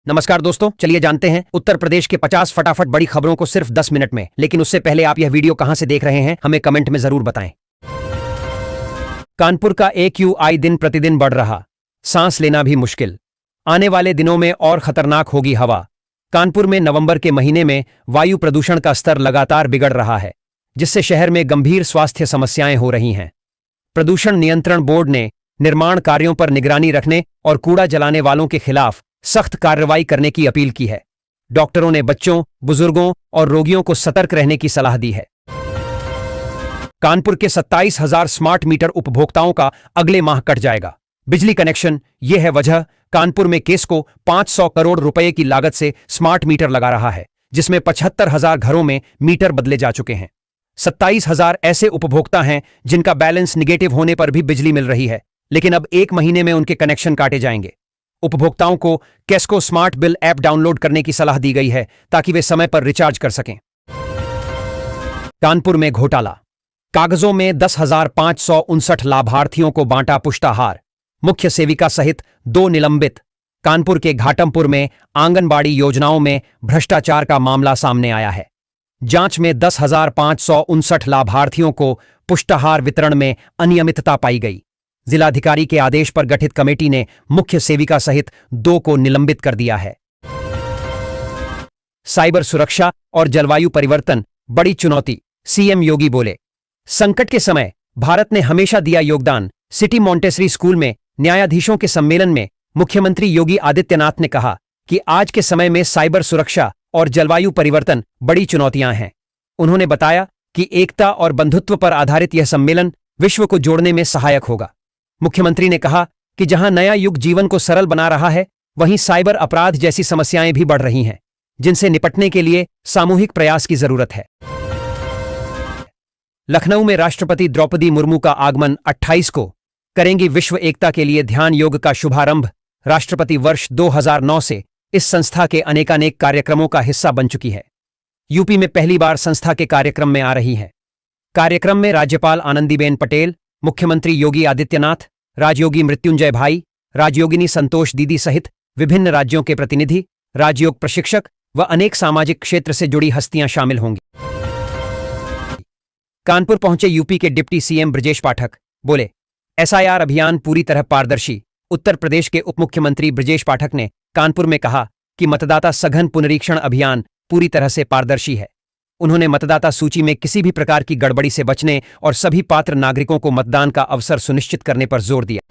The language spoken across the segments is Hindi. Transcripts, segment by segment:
नमस्कार दोस्तों, चलिए जानते हैं उत्तर प्रदेश के 50 फटाफट बड़ी खबरों को सिर्फ 10 मिनट में। लेकिन उससे पहले आप यह वीडियो कहां से देख रहे हैं हमें कमेंट में जरूर बताएं। कानपुर का AQI दिन प्रतिदिन बढ़ रहा, सांस लेना भी मुश्किल। आने वाले दिनों में और खतरनाक होगी हवा। कानपुर में नवंबर के महीने में वायु प्रदूषण का स्तर लगातार बिगड़ रहा है, जिससे शहर में गंभीर स्वास्थ्य समस्याएं हो रही हैं। प्रदूषण नियंत्रण बोर्ड ने निर्माण कार्यों पर निगरानी रखने और कूड़ा जलाने वालों के खिलाफ सख्त कार्रवाई करने की अपील की है। डॉक्टरों ने बच्चों, बुजुर्गों और रोगियों को सतर्क रहने की सलाह दी है। कानपुर के 27,000 स्मार्ट मीटर उपभोक्ताओं का अगले माह कट जाएगा बिजली कनेक्शन। यह है वजह कानपुर में केस्को 500 करोड़ रुपए की लागत से स्मार्ट मीटर लगा रहा है, जिसमें 75,000 घरों में मीटर बदले जा चुके हैं। 27,000 ऐसे उपभोक्ता हैं जिनका बैलेंस निगेटिव होने पर भी बिजली मिल रही है, लेकिन अब 1 महीने में उनके कनेक्शन काटे जाएंगे। उपभोक्ताओं को KESCO smart bill app download करने की सलाह दी गई है ताकि वे समय पर रिचार्ज कर सकें। कानपुर में घोटाला, कागजों में 10,559 लाभार्थियों को बांटा पुष्टाहार, मुख्य सेविका सहित 2 निलंबित। कानपुर के घाटमपुर में आंगनबाड़ी योजनाओं में भ्रष्टाचार का मामला सामने आया है। जांच में 10,559 लाभार्थियों को पुष्टाहार वितरण में अनियमितता पाई गई। जिलाधिकारी के आदेश पर गठित कमेटी ने मुख्य सेविका सहित 2 को निलंबित कर दिया है। साइबर सुरक्षा और जलवायु परिवर्तन बड़ी चुनौती, सीएम योगी बोले। संकट के समय भारत ने हमेशा दिया योगदान। सिटी मॉन्टेसरी स्कूल में न्यायाधीशों के सम्मेलन में मुख्यमंत्री योगी आदित्यनाथ ने कहा कि आज के समय में साइबर सुरक्षा और जलवायु परिवर्तन बड़ी चुनौतियां हैं। उन्होंने बताया कि एकता और बंधुत्व पर आधारित यह सम्मेलन विश्व को जोड़ने में सहायक होगा। मुख्यमंत्री ने कहा कि जहां नया युग जीवन को सरल बना रहा है, वहीं साइबर अपराध जैसी समस्याएं भी बढ़ रही हैं, जिनसे निपटने के लिए सामूहिक प्रयास की जरूरत है। लखनऊ में राष्ट्रपति द्रौपदी मुर्मू का आगमन 28 को करेंगी विश्व एकता के लिए ध्यान योग का शुभारंभ। राष्ट्रपति वर्ष 2009 से इस संस्था के अनेकानेक कार्यक्रमों का हिस्सा बन चुकी है। यूपी में पहली बार संस्था के कार्यक्रम में आ रही है। कार्यक्रम में राज्यपाल आनंदीबेन पटेल, मुख्यमंत्री योगी आदित्यनाथ, राजयोगी मृत्युंजय भाई, राजयोगिनी संतोष दीदी सहित विभिन्न राज्यों के प्रतिनिधि, राजयोग प्रशिक्षक व अनेक सामाजिक क्षेत्र से जुड़ी हस्तियां शामिल होंगी। कानपुर पहुंचे यूपी के डिप्टी सीएम ब्रजेश पाठक, बोले SIR अभियान पूरी तरह पारदर्शी। उत्तर प्रदेश के उप मुख्यमंत्री ब्रजेश पाठक ने कानपुर में कहा कि मतदाता सघन पुनरीक्षण अभियान पूरी तरह से पारदर्शी है। उन्होंने मतदाता सूची में किसी भी प्रकार की गड़बड़ी से बचने और सभी पात्र नागरिकों को मतदान का अवसर सुनिश्चित करने पर जोर दिया।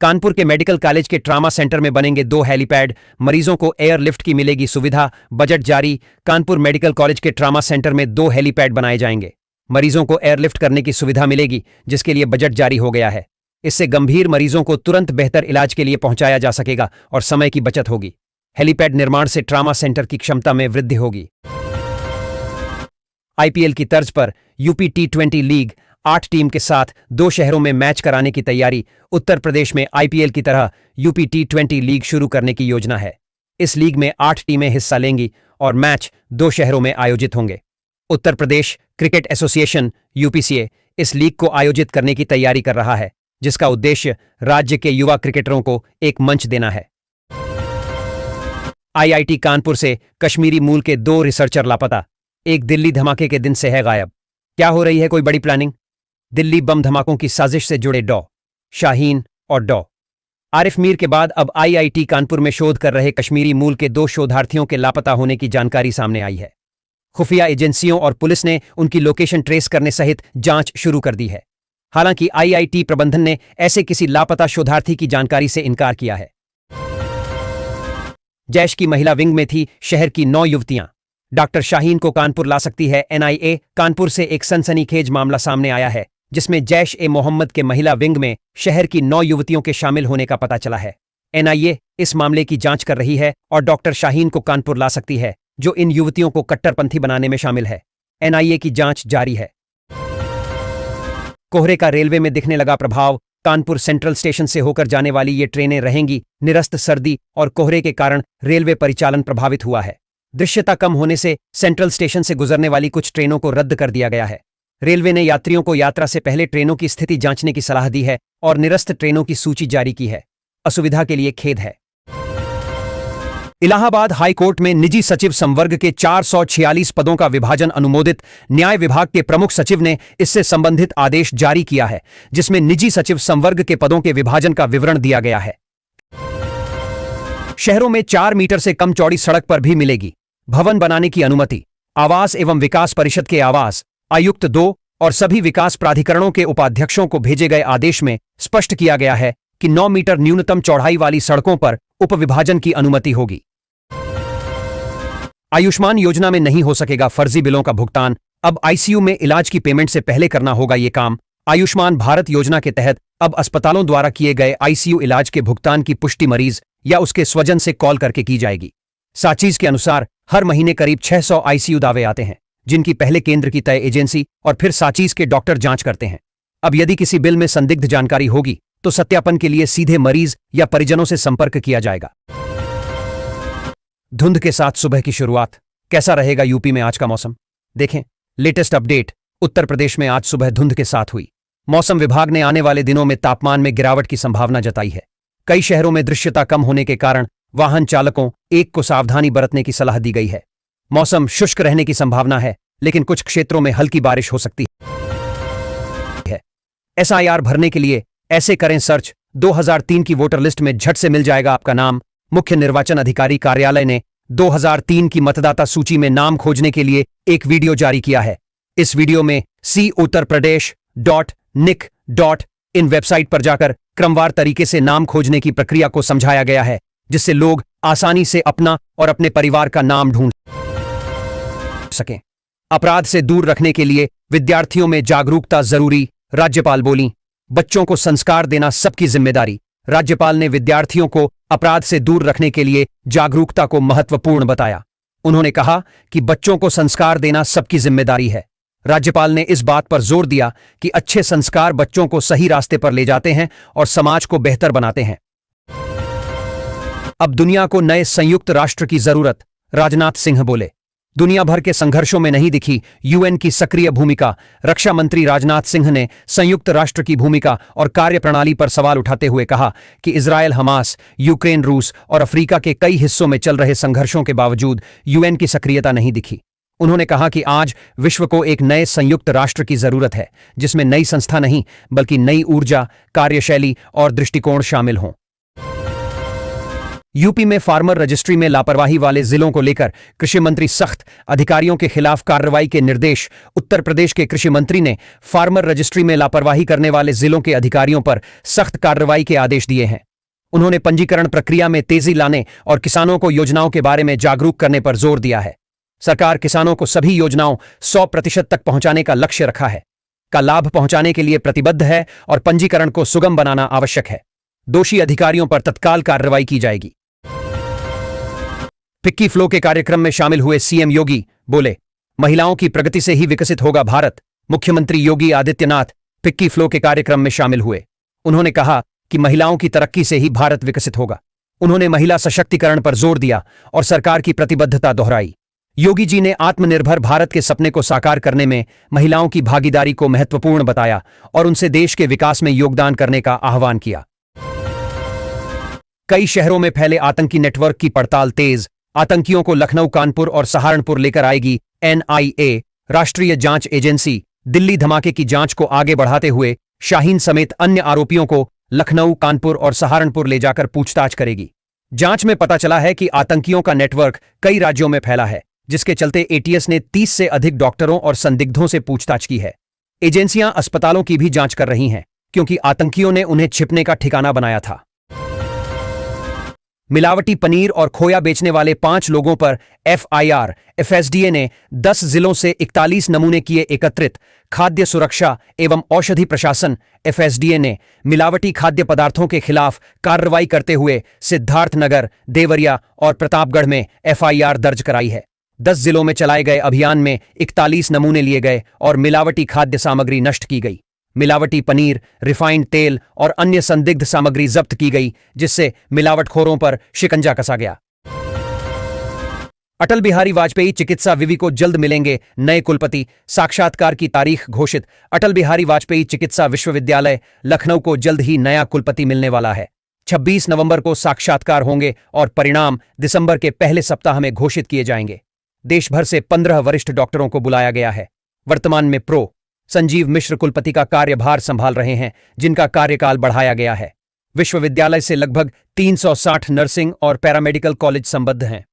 कानपुर के मेडिकल कॉलेज के ट्रामा सेंटर में बनेंगे 2 हेलीपैड, मरीजों को एयरलिफ्ट की मिलेगी सुविधा। बजट जारी, कानपुर मेडिकल कॉलेज के ट्रामा सेंटर में 2 हेलीपैड बनाए जाएंगे। मरीजों को एयरलिफ्ट करने की सुविधा मिलेगी, जिसके लिए बजट जारी हो गया है। इससे गंभीर मरीजों को तुरंत बेहतर इलाज के लिए पहुंचाया जा सकेगा और समय की बचत होगी। हेलीपैड निर्माण से ट्रामा सेंटर की क्षमता में वृद्धि होगी। IPL की तर्ज पर यूपी T20 लीग 8 टीम के साथ 2 शहरों में मैच कराने की तैयारी। उत्तर प्रदेश में IPL की तरह यूपी T20 लीग शुरू करने की योजना है। इस लीग में 8 टीमें हिस्सा लेंगी और मैच 2 शहरों में आयोजित होंगे। Uttar Pradesh cricket association UPCA इस लीग को आयोजित करने की तैयारी कर रहा है, जिसका उद्देश्य राज्य के युवा क्रिकेटरों को एक मंच देना है। IIT कानपुर से कश्मीरी मूल के 2 रिसर्चर लापता, एक दिल्ली धमाके के दिन से है गायब। क्या हो रही है कोई बड़ी प्लानिंग? दिल्ली बम धमाकों की साजिश से जुड़े डॉ. शाहीन और डॉ. आरिफ मीर के बाद अब IIT कानपुर में शोध कर रहे कश्मीरी मूल के 2 शोधार्थियों के लापता होने की जानकारी सामने आई है। खुफिया एजेंसियों और पुलिस ने उनकी लोकेशन ट्रेस करने सहित जांच शुरू कर दी है। हालांकि IIT प्रबंधन ने ऐसे किसी लापता शोधार्थी की जानकारी से इनकार किया है। जैश की महिला विंग में थी शहर की 9 युवतियां। डॉक्टर शाहीन को कानपुर ला सकती है NIA। कानपुर से एक सनसनीखेज मामला सामने आया है, जिसमें जैश-ए-मोहम्मद के महिला विंग में शहर की 9 युवतियों के शामिल होने का पता चला है। NIA इस मामले की जांच कर रही है और डॉक्टर शाहीन को कानपुर ला सकती है, जो इन युवतियों को कट्टरपंथी बनाने में शामिल है। NIA की जांच जारी है। कोहरे का रेलवे में दिखने लगा प्रभाव। कानपुर सेंट्रल स्टेशन से होकर जाने वाली ये ट्रेनें रहेंगी निरस्त। सर्दी और कोहरे के कारण रेलवे परिचालन प्रभावित हुआ है। दृश्यता कम होने से सेंट्रल स्टेशन से गुजरने वाली कुछ ट्रेनों को रद्द कर दिया गया है। रेलवे ने यात्रियों को यात्रा से पहले ट्रेनों की स्थिति जांचने की सलाह दी है और निरस्त ट्रेनों की सूची जारी की है। असुविधा के लिए खेद है। इलाहाबाद हाई कोर्ट में निजी सचिव संवर्ग के 446 पदों का विभाजन अनुमोदित। न्याय विभाग के प्रमुख सचिव ने इससे संबंधित आदेश जारी किया है, जिसमें निजी सचिव संवर्ग के पदों के विभाजन का विवरण दिया गया है। शहरों में 4 मीटर से कम चौड़ी सड़क पर भी मिलेगी भवन बनाने की अनुमति। आवास एवं विकास परिषद के आवास आयुक्त 2 और सभी विकास प्राधिकरणों के उपाध्यक्षों को भेजे गए आदेश में स्पष्ट किया गया है कि 9 मीटर न्यूनतम चौड़ाई वाली सड़कों पर उपविभाजन की अनुमति होगी। आयुष्मान योजना में नहीं हो सकेगा फर्जी बिलों का भुगतान। अब आईसीयू में इलाज की पेमेंट से पहले करना होगा ये काम। आयुष्मान भारत योजना के तहत अब अस्पतालों द्वारा किए गए आईसीयू इलाज के भुगतान की पुष्टि मरीज या उसके स्वजन से कॉल करके की जाएगी। साचीज के अनुसार हर महीने करीब 600 आईसीयू दावे आते हैं, जिनकी पहले केंद्र की तय एजेंसी और फिर साचीज के डॉक्टर जांच करते हैं। अब यदि किसी बिल में संदिग्ध जानकारी होगी तो सत्यापन के लिए सीधे मरीज या परिजनों से संपर्क किया जाएगा। धुंध के साथ सुबह की शुरुआत। कैसा रहेगा यूपी में आज का मौसम? देखें लेटेस्ट अपडेट। उत्तर प्रदेश में आज सुबह धुंध के साथ हुई। मौसम विभाग ने आने वाले दिनों में तापमान में गिरावट की संभावना जताई है। कई शहरों में दृश्यता कम होने के कारण वाहन चालकों को सावधानी बरतने की सलाह दी गई है। मौसम शुष्क रहने की संभावना है, लेकिन कुछ क्षेत्रों में हल्की बारिश हो सकती है। एसआईआर भरने के लिए ऐसे करें सर्च। 2003 की वोटर लिस्ट में झट से मिल जाएगा आपका नाम। मुख्य निर्वाचन अधिकारी कार्यालय ने 2003 की मतदाता सूची में नाम खोजने के लिए एक वीडियो जारी किया है। इस वीडियो में CUttarpradesh.nic.in वेबसाइट पर जाकर क्रमवार तरीके से नाम खोजने की प्रक्रिया को समझाया गया है, जिससे लोग आसानी से अपना और अपने परिवार का नाम ढूंढ सकें। अपराध से दूर रखने के लिए विद्यार्थियों में जागरूकता जरूरी, राज्यपाल बोलीं। बच्चों को संस्कार देना सबकी जिम्मेदारी। राज्यपाल ने विद्यार्थियों को अपराध से दूर रखने के लिए जागरूकता को महत्वपूर्ण बताया। उन्होंने कहा कि बच्चों को संस्कार देना सबकी जिम्मेदारी है। राज्यपाल ने इस बात पर जोर दिया कि अच्छे संस्कार बच्चों को सही रास्ते पर ले जाते हैं और समाज को बेहतर बनाते हैं। अब दुनिया को नए संयुक्त राष्ट्र की जरूरत, राजनाथ सिंह बोले। दुनिया भर के संघर्षों में नहीं दिखी यूएन की सक्रिय भूमिका। रक्षा मंत्री राजनाथ सिंह ने संयुक्त राष्ट्र की भूमिका और कार्यप्रणाली पर सवाल उठाते हुए कहा कि इजरायल, हमास, यूक्रेन, रूस और अफ्रीका के कई हिस्सों में चल रहे संघर्षों के बावजूद यूएन की सक्रियता नहीं दिखी। उन्होंने कहा कि आज विश्व को एक नए संयुक्त राष्ट्र की जरूरत है, जिसमें नई संस्था नहीं बल्कि नई ऊर्जा, कार्यशैली और दृष्टिकोण शामिल हों। यूपी में फार्मर रजिस्ट्री में लापरवाही वाले जिलों को लेकर कृषि मंत्री सख्त, अधिकारियों के खिलाफ कार्रवाई के निर्देश। उत्तर प्रदेश के कृषि मंत्री ने फार्मर रजिस्ट्री में लापरवाही करने वाले जिलों के अधिकारियों पर सख्त कार्रवाई के आदेश दिए हैं। उन्होंने पंजीकरण प्रक्रिया में तेजी लाने और किसानों को योजनाओं के बारे में जागरूक करने पर जोर दिया है। सरकार किसानों को सभी योजनाओं 100% तक पहुंचाने का लक्ष्य रखा है, का लाभ पहुंचाने के लिए प्रतिबद्ध है और पंजीकरण को सुगम बनाना आवश्यक है। दोषी अधिकारियों पर तत्काल कार्रवाई की जाएगी। फिक्की फ्लो के कार्यक्रम में शामिल हुए सीएम योगी बोले, महिलाओं की प्रगति से ही विकसित होगा भारत। मुख्यमंत्री योगी आदित्यनाथ फिक्की फ्लो के कार्यक्रम में शामिल हुए। उन्होंने कहा कि महिलाओं की तरक्की से ही भारत विकसित होगा। उन्होंने महिला सशक्तिकरण पर जोर दिया और सरकार की प्रतिबद्धता दोहराई। योगी जी ने आत्मनिर्भर भारत के सपने को साकार करने में महिलाओं की भागीदारी को महत्वपूर्ण बताया और उनसे देश के विकास में योगदान करने का आह्वान किया। कई शहरों में फैले आतंकी नेटवर्क की पड़ताल तेज। आतंकियों को लखनऊ, कानपुर और सहारनपुर लेकर आएगी एनआईए, राष्ट्रीय जांच एजेंसी। दिल्ली धमाके की जांच को आगे बढ़ाते हुए शाहीन समेत अन्य आरोपियों को लखनऊ, कानपुर और सहारनपुर ले जाकर पूछताछ करेगी। जांच में पता चला है कि आतंकियों का नेटवर्क कई राज्यों में फैला है, जिसके चलते एटीएस ने 30 से अधिक डॉक्टरों और संदिग्धों से पूछताछ की है। एजेंसियां अस्पतालों की भी जांच कर रही हैं, क्योंकि आतंकियों ने उन्हें छिपने का ठिकाना बनाया था। मिलावटी पनीर और खोया बेचने वाले 5 लोगों पर एफआईआर। एफएसडीए ने 10 जिलों से 41 नमूने किए एकत्रित। खाद्य सुरक्षा एवं औषधि प्रशासन एफएसडीए ने मिलावटी खाद्य पदार्थों के खिलाफ कार्रवाई करते हुए सिद्धार्थनगर, देवरिया और प्रतापगढ़ में एफआईआर दर्ज कराई है। 10 जिलों में चलाए गए अभियान में 41 नमूने लिए गए और मिलावटी खाद्य सामग्री नष्ट की गई। मिलावटी पनीर, रिफाइंड तेल और अन्य संदिग्ध सामग्री जब्त की गई, जिससे मिलावटखोरों पर शिकंजा कसा गया। अटल बिहारी वाजपेयी चिकित्सा विवि को जल्द मिलेंगे नए कुलपति। साक्षात्कार की तारीख घोषित। अटल बिहारी वाजपेयी चिकित्सा विश्वविद्यालय लखनऊ को जल्द ही नया कुलपति मिलने वाला है। 26 नवंबर को साक्षात्कार होंगे और परिणाम दिसंबर के पहले सप्ताह में घोषित किए जाएंगे। देश भर से 15 वरिष्ठ डॉक्टरों को बुलाया गया है। वर्तमान में प्रो संजीव मिश्र कुलपति का कार्यभार संभाल रहे हैं, जिनका कार्यकाल बढ़ाया गया है। विश्वविद्यालय से लगभग 360 नर्सिंग और पैरामेडिकल कॉलेज संबद्ध हैं।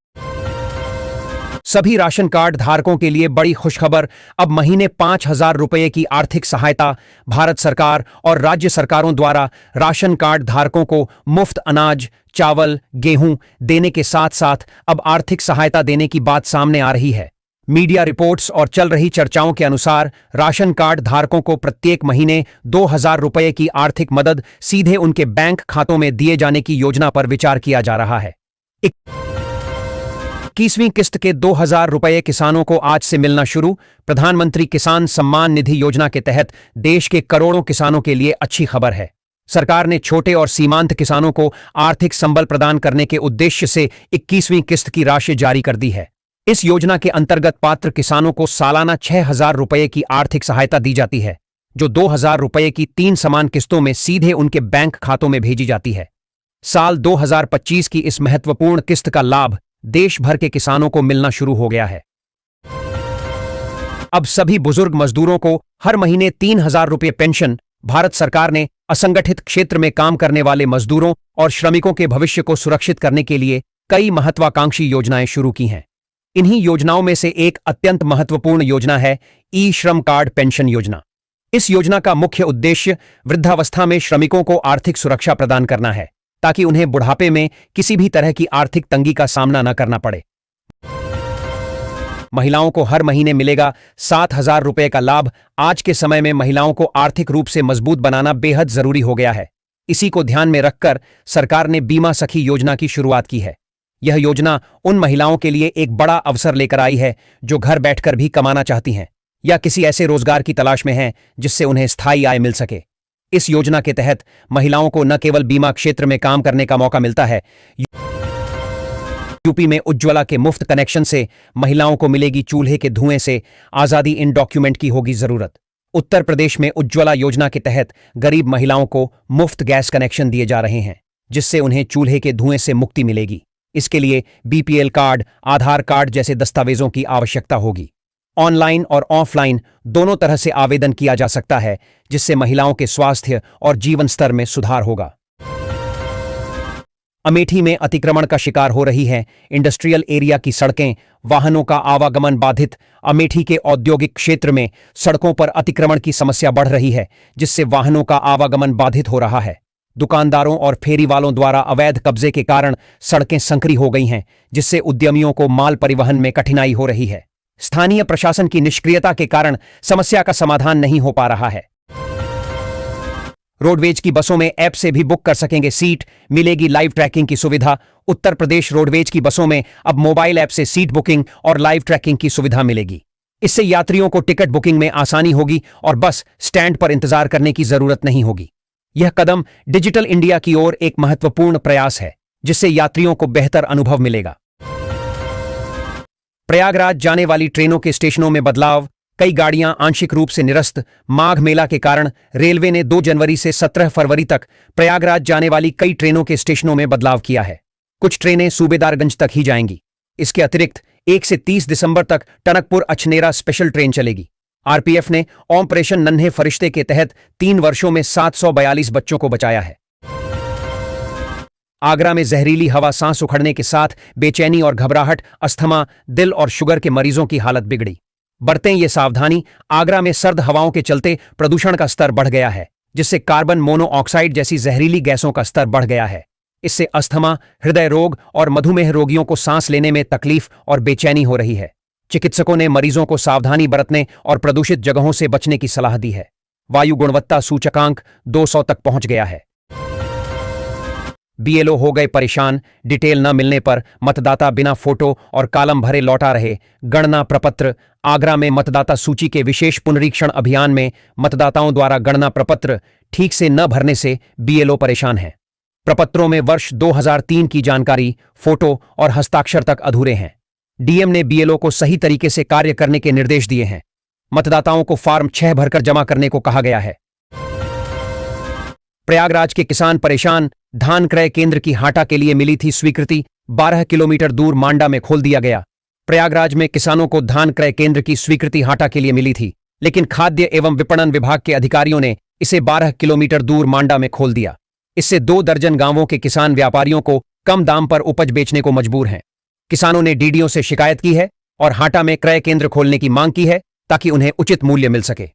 सभी राशन कार्ड धारकों के लिए बड़ी खुशखबर। अब महीने 5,000 रुपये की आर्थिक सहायता भारत सरकार और राज्य सरकारों द्वारा राशन कार्ड धारकों को मुफ्त अनाज, चावल, गेहूं देने के साथ साथ अब आर्थिक सहायता देने की बात सामने आ रही है। मीडिया रिपोर्ट्स और चल रही चर्चाओं के अनुसार राशन कार्ड धारकों को प्रत्येक महीने 2,000 रुपये की आर्थिक मदद सीधे उनके बैंक खातों में दिए जाने की योजना पर विचार किया जा रहा है। 21वीं किस्त के 2,000 रुपये किसानों को आज से मिलना शुरू। प्रधानमंत्री किसान सम्मान निधि योजना के तहत देश के करोड़ों किसानों के लिए अच्छी खबर है। सरकार ने छोटे और सीमांत किसानों को आर्थिक संबल प्रदान करने के उद्देश्य से 21वीं किस्त की राशि जारी कर दी है। इस योजना के अंतर्गत पात्र किसानों को सालाना 6,000 रुपये की आर्थिक सहायता दी जाती है, जो 2,000 रुपये की 3 समान किस्तों में सीधे उनके बैंक खातों में भेजी जाती है। साल 2025 की इस महत्वपूर्ण किस्त का लाभ देश भर के किसानों को मिलना शुरू हो गया है। अब सभी बुजुर्ग मजदूरों को हर महीने 3,000 रुपये पेंशन। भारत सरकार ने असंगठित क्षेत्र में काम करने वाले मजदूरों और श्रमिकों के भविष्य को सुरक्षित करने के लिए कई महत्वाकांक्षी योजनाएं शुरू की हैं। इन्हीं योजनाओं में से एक अत्यंत महत्वपूर्ण योजना है ई श्रम कार्ड पेंशन योजना। इस योजना का मुख्य उद्देश्य वृद्धावस्था में श्रमिकों को आर्थिक सुरक्षा प्रदान करना है, ताकि उन्हें बुढ़ापे में किसी भी तरह की आर्थिक तंगी का सामना न करना पड़े। महिलाओं को हर महीने मिलेगा 7,000 रुपये का लाभ। आज के समय में महिलाओं को आर्थिक रूप से मजबूत बनाना बेहद जरूरी हो गया है। इसी को ध्यान में रखकर सरकार ने बीमा सखी योजना की शुरुआत की है। यह योजना उन महिलाओं के लिए एक बड़ा अवसर लेकर आई है जो घर बैठकर भी कमाना चाहती हैं या किसी ऐसे रोजगार की तलाश में हैं जिससे उन्हें स्थायी आय मिल सके। इस योजना के तहत महिलाओं को न केवल बीमा क्षेत्र में काम करने का मौका मिलता है, यूपी में उज्ज्वला के मुफ्त कनेक्शन से महिलाओं को मिलेगी चूल्हे के धुएं से आजादी। इन डॉक्यूमेंट की होगी जरूरत। उत्तर प्रदेश में उज्ज्वला योजना के तहत गरीब महिलाओं को मुफ्त गैस कनेक्शन दिए जा रहे हैं, जिससे उन्हें चूल्हे के धुएं से मुक्ति मिलेगी। इसके लिए बीपीएल कार्ड, आधार कार्ड जैसे दस्तावेजों की आवश्यकता होगी। ऑनलाइन और ऑफलाइन दोनों तरह से आवेदन किया जा सकता है, जिससे महिलाओं के स्वास्थ्य और जीवन स्तर में सुधार होगा। अमेठी में अतिक्रमण का शिकार हो रही है इंडस्ट्रियल एरिया की सड़कें। वाहनों का आवागमन बाधित। अमेठी के औद्योगिक क्षेत्र में सड़कों पर अतिक्रमण की समस्या बढ़ रही है, जिससे वाहनों का आवागमन बाधित हो रहा है। दुकानदारों और फेरी वालों द्वारा अवैध कब्जे के कारण सड़कें संकरी हो गई हैं, जिससे उद्यमियों को माल परिवहन में कठिनाई हो रही है। स्थानीय प्रशासन की निष्क्रियता के कारण समस्या का समाधान नहीं हो पा रहा है। रोडवेज की बसों में ऐप से भी बुक कर सकेंगे सीट। मिलेगी लाइव ट्रैकिंग की सुविधा। उत्तर प्रदेश रोडवेज की बसों में अब मोबाइल ऐप से सीट बुकिंग और लाइव ट्रैकिंग की सुविधा मिलेगी। इससे यात्रियों को टिकट बुकिंग में आसानी होगी और बस स्टैंड पर इंतजार करने की जरूरत नहीं होगी। यह कदम डिजिटल इंडिया की ओर एक महत्वपूर्ण प्रयास है, जिससे यात्रियों को बेहतर अनुभव मिलेगा। प्रयागराज जाने वाली ट्रेनों के स्टेशनों में बदलाव। कई गाड़ियां आंशिक रूप से निरस्त। माघ मेला के कारण रेलवे ने 2 जनवरी से 17 फरवरी तक प्रयागराज जाने वाली कई ट्रेनों के स्टेशनों में बदलाव किया है। कुछ ट्रेनें सूबेदारगंज तक ही जाएंगी। इसके अतिरिक्त 1 से 30 दिसंबर तक टनकपुर अछनेरा स्पेशल ट्रेन चलेगी। आरपीएफ ने ऑपरेशन नन्हे फरिश्ते के तहत 3 वर्षों में 742 बच्चों को बचाया है। आगरा में जहरीली हवा, सांस उखड़ने के साथ बेचैनी और घबराहट, अस्थमा, दिल और शुगर के मरीजों की हालत बिगड़ी। बरतें ये सावधानी। आगरा में सर्द हवाओं के चलते प्रदूषण का स्तर बढ़ गया है, जिससे कार्बन मोनोऑक्साइड जैसी जहरीली गैसों का स्तर बढ़ गया है। इससे अस्थमा, हृदय रोग और मधुमेह रोगियों को सांस लेने में तकलीफ और बेचैनी हो रही है। चिकित्सकों ने मरीजों को सावधानी बरतने और प्रदूषित जगहों से बचने की सलाह दी है। वायु गुणवत्ता सूचकांक 200 तक पहुंच गया है। बीएलओ हो गए परेशान। डिटेल न मिलने पर मतदाता बिना फोटो और कालम भरे लौटा रहे। गणना प्रपत्र। आगरा में मतदाता सूची के विशेष पुनरीक्षण अभियान में मतदाताओं द्वारा गणना प्रपत्र ठीक से न भरने से बीएलओ परेशान हैं। प्रपत्रों में वर्ष 2003 की जानकारी, फोटो और हस्ताक्षर तक अधूरे हैं। डीएम ने बीएलओ को सही तरीके से कार्य करने के निर्देश दिए हैं। मतदाताओं को फॉर्म 6 भरकर जमा करने को कहा गया है। प्रयागराज के किसान परेशान। धान क्रय केंद्र की हाटा के लिए मिली थी स्वीकृति, 12 किलोमीटर दूर मांडा में खोल दिया गया। प्रयागराज में किसानों को धान क्रय केंद्र की स्वीकृति हाटा के लिए मिली थी, लेकिन खाद्य एवं विपणन विभाग के अधिकारियों ने इसे 12 किलोमीटर दूर मांडा में खोल दिया। इससे 2 दर्जन गांवों के किसान व्यापारियों को कम दाम पर उपज बेचने को मजबूर हैं। किसानों ने डीडीओ से शिकायत की है और हाटा में क्रय केंद्र खोलने की मांग की है ताकि उन्हें उचित मूल्य मिल सके।